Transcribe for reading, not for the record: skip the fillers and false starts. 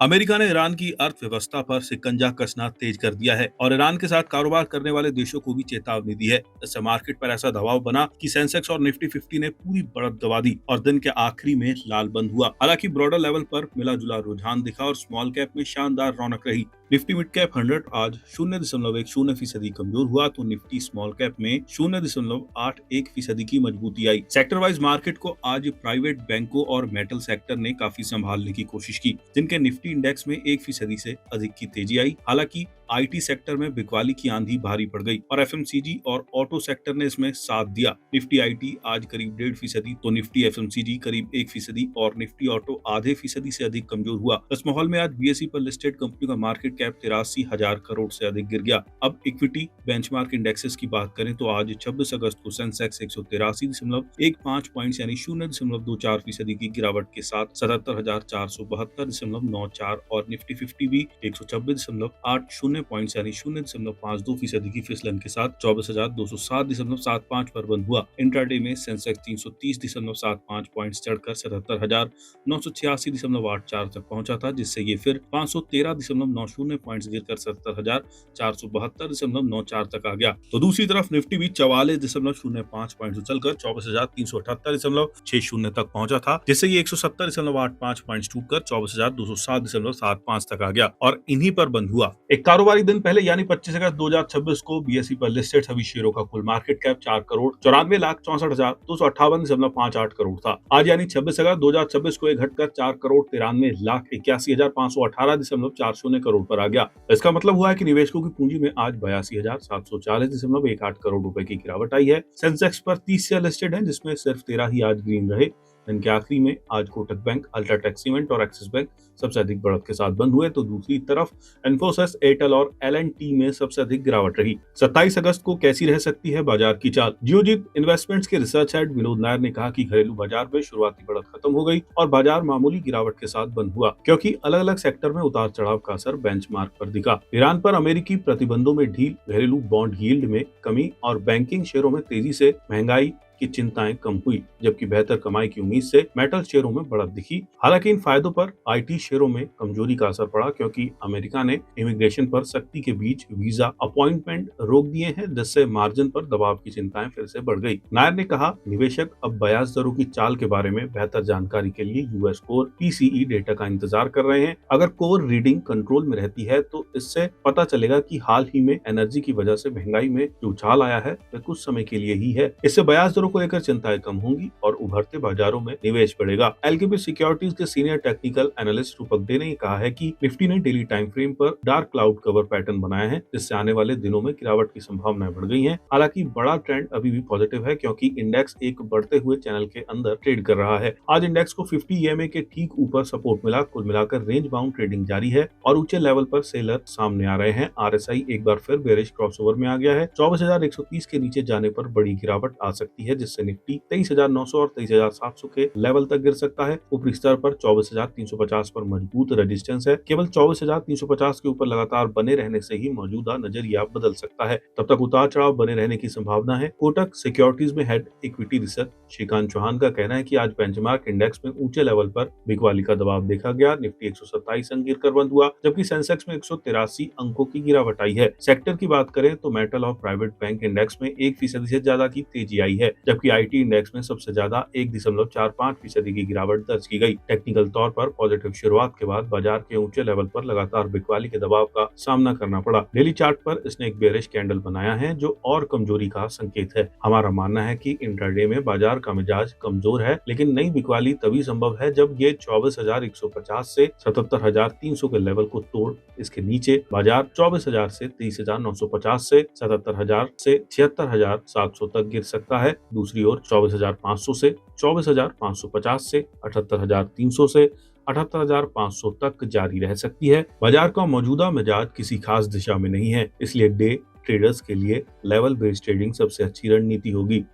America ने Iran की अर्थव्यवस्था पर शिकंजा कसना तेज कर दिया है और ईरान के साथ कारोबार करने वाले देशों को भी चेतावनी दी है। इससे मार्केट पर ऐसा दबाव बना कि सेंसेक्स और निफ्टी 50 ने पूरी बढ़त दबा दी और दिन के आखिरी में लाल बंद हुआ। हालांकि ब्रॉडर लेवल पर मिला जुला रुझान दिखा और स्मॉल कैप में शानदार रौनक रही। निफ्टी मिड कैप 100 आज 0.10% कमजोर हुआ तो निफ्टी स्मॉल कैप में 0.81% की मजबूती आई। सेक्टर वाइज मार्केट को आज प्राइवेट बैंकों और मेटल सेक्टर ने काफी संभालने की कोशिश की, जिनके निफ्टी इंडेक्स में 1% से अधिक की तेजी आई। हालांकि आईटी सेक्टर में बिकवाली की आंधी भारी पड़ गई और एफएमसीजी और ऑटो सेक्टर ने इसमें साथ दिया। निफ्टी आईटी आज करीब 1.5% तो निफ्टी एफएमसीजी करीब 1% और निफ्टी ऑटो आधे फीसदी से अधिक कमजोर हुआ। इस माहौल में आज बीएसई पर लिस्टेड कंपनी का मार्केट कैप 83,000 करोड़ से अधिक गिर गया। अब इक्विटी बेंचमार्क इंडेक्सेस की बात करें तो आज 26 अगस्त को सेंसेक्स 183.15 पॉइंट्स यानी 0.24% की गिरावट के साथ 77,472.94 और निफ्टी 50 भी 126.80 पॉइंट्स यानी 0.52% की फिसलन के साथ 24,207.75 पर बंद हुआ। इंट्राडे में सेंसेक्स 330.75 पॉइंट्स चढ़कर 77,986.84 तक पहुंचा था, जिससे ये फिर 513.90 पॉइंट्स गिरकर 77,472.94 तक आ गया। तो दूसरी तरफ निफ्टी भी 44.05 पॉइंट्स उछलकर 24,378.60 तक पहुंचा था, जिससे ये 170.85 पॉइंट्स टूटकर 24,207.75 तक आ गया और इन्हीं पर बंद हुआ। एक कारोबारी दिन पहले यानी 25 अगस्त 2026 को बीएसई पर लिस्टेड सभी शेयरों का कुल मार्केट कैप 4,94,64,658.58 करोड़ था। आज यानी 26 अगस्त 2026 को ये घटकर 4,93,81,518.40 करोड़ पर आ गया। इसका मतलब हुआ है कि निवेशकों की पूंजी में आज 82,740.18 करोड़ रुपए की गिरावट आई है। सेंसेक्स पर 30 शेयर लिस्टेड हैं, जिसमें सिर्फ 13 ही आज ग्रीन रहे। इनके आखिरी में आज कोटक बैंक, अल्ट्राटेक सीमेंट और एक्सिस बैंक सबसे अधिक बढ़त के साथ बंद हुए, तो दूसरी तरफ इन्फोसिस, एयरटेल और एल&टी में सबसे अधिक गिरावट रही। 27 अगस्त को कैसी रह सकती है बाजार की चाल? जियोजीत इन्वेस्टमेंट्स के रिसर्च हेड विनोद नायर ने कहा कि घरेलू बाजार में शुरुआती बढ़त खत्म हो गई और बाजार मामूली गिरावट के साथ बंद हुआ, क्योंकि अलग अलग सेक्टर में उतार चढ़ाव का असर बेंचमार्क पर दिखा। ईरान पर अमेरिकी प्रतिबंधों में ढील, घरेलू बॉन्ड यील्ड में कमी और बैंकिंग शेयरों में तेजी से महंगाई की चिंताएं कम हुई, जबकि बेहतर कमाई की उम्मीद से मेटल शेयरों में बढ़त दिखी। हालांकि इन फायदों पर आईटी शेयरों में कमजोरी का असर पड़ा, क्योंकि अमेरिका ने इमिग्रेशन पर सख्ती के बीच वीजा अपॉइंटमेंट रोक दिए हैं, जिससे मार्जिन पर दबाव की चिंताएं फिर से बढ़ गई। नायर ने कहा, निवेशक अब ब्याज दरों की चाल के बारे में बेहतर जानकारी के लिए यूएस कोर पीसीई डेटा का इंतजार कर रहे हैं। अगर कोर रीडिंग कंट्रोल में रहती है तो इससे पता चलेगा कि हाल ही में एनर्जी की वजह से महंगाई में जो उछाल आया है वह कुछ समय के लिए ही है। इससे ब्याज को लेकर चिंताएं कम होंगी और उभरते बाजारों में निवेश बढ़ेगा। एलकेपी सिक्योरिटीज के सीनियर टेक्निकल एनालिस्ट रूपक दे ने कहा है कि निफ्टी ने डेली टाइम फ्रेम पर डार्क क्लाउड कवर पैटर्न बनाया है, जिससे आने वाले दिनों में गिरावट की संभावनाएं बढ़ गई हैं। हालांकि बड़ा ट्रेंड अभी भी पॉजिटिव है, क्योंकि इंडेक्स एक बढ़ते हुए चैनल के अंदर ट्रेड कर रहा है। आज इंडेक्स को 50 ईएमए के ठीक ऊपर सपोर्ट मिला। कुल मिलाकर रेंज बाउंड ट्रेडिंग जारी है और ऊंचे लेवल पर सेलर सामने आ रहे हैं। आरएसआई एक बार फिर बेरिश क्रॉसओवर में आ गया है। 24,130 के नीचे जाने पर बड़ी गिरावट आ सकती है, जिससे निफ्टी 23,900 और 23,700 के लेवल तक गिर सकता है। ऊपरी स्तर पर 24,350 पर मजबूत रेजिस्टेंस है। केवल 24,350 के ऊपर लगातार बने रहने से ही मौजूदा नजरिया बदल सकता है। तब तक उतार चढ़ाव बने रहने की संभावना है। कोटक सिक्योरिटीज में head equity research Shrikant Chauhan का कहना है कि आज बेंचमार्क इंडेक्स में ऊंचे लेवल पर बिकवाली का दबाव देखा गया। निफ्टी 127 अंक गिरकर बंद हुआ, जबकि सेंसेक्स में 183 अंकों की गिरावट आई है। सेक्टर की बात करें तो मेटल और प्राइवेट बैंक इंडेक्स में 1% से ज्यादा की तेजी आई है, जबकि आईटी इंडेक्स में सबसे ज्यादा 1.45% की गिरावट दर्ज की गई। टेक्निकल तौर पर पॉजिटिव शुरुआत के बाद बाजार के ऊंचे लेवल पर लगातार बिकवाली के दबाव का सामना करना पड़ा। डेली चार्ट पर इसने एक बेरिश कैंडल बनाया है, जो और कमजोरी का संकेत है। हमारा मानना है कि इंट्राडे में बाजार का मिजाज कमजोर है, लेकिन नई बिकवाली तभी संभव है जब ये 24,150 से 77,300 के लेवल को तोड़ इसके नीचे बाजार 24,000 से 23,950 से 77,000 से 76,700 तक गिर सकता है। दूसरी ओर 24,500 से 24,550 से 78,300 से 78,500 तक जारी रह सकती है। बाजार का मौजूदा मिजाज किसी खास दिशा में नहीं है, इसलिए डे ट्रेडर्स के लिए लेवल बेस्ड ट्रेडिंग सबसे अच्छी रणनीति होगी।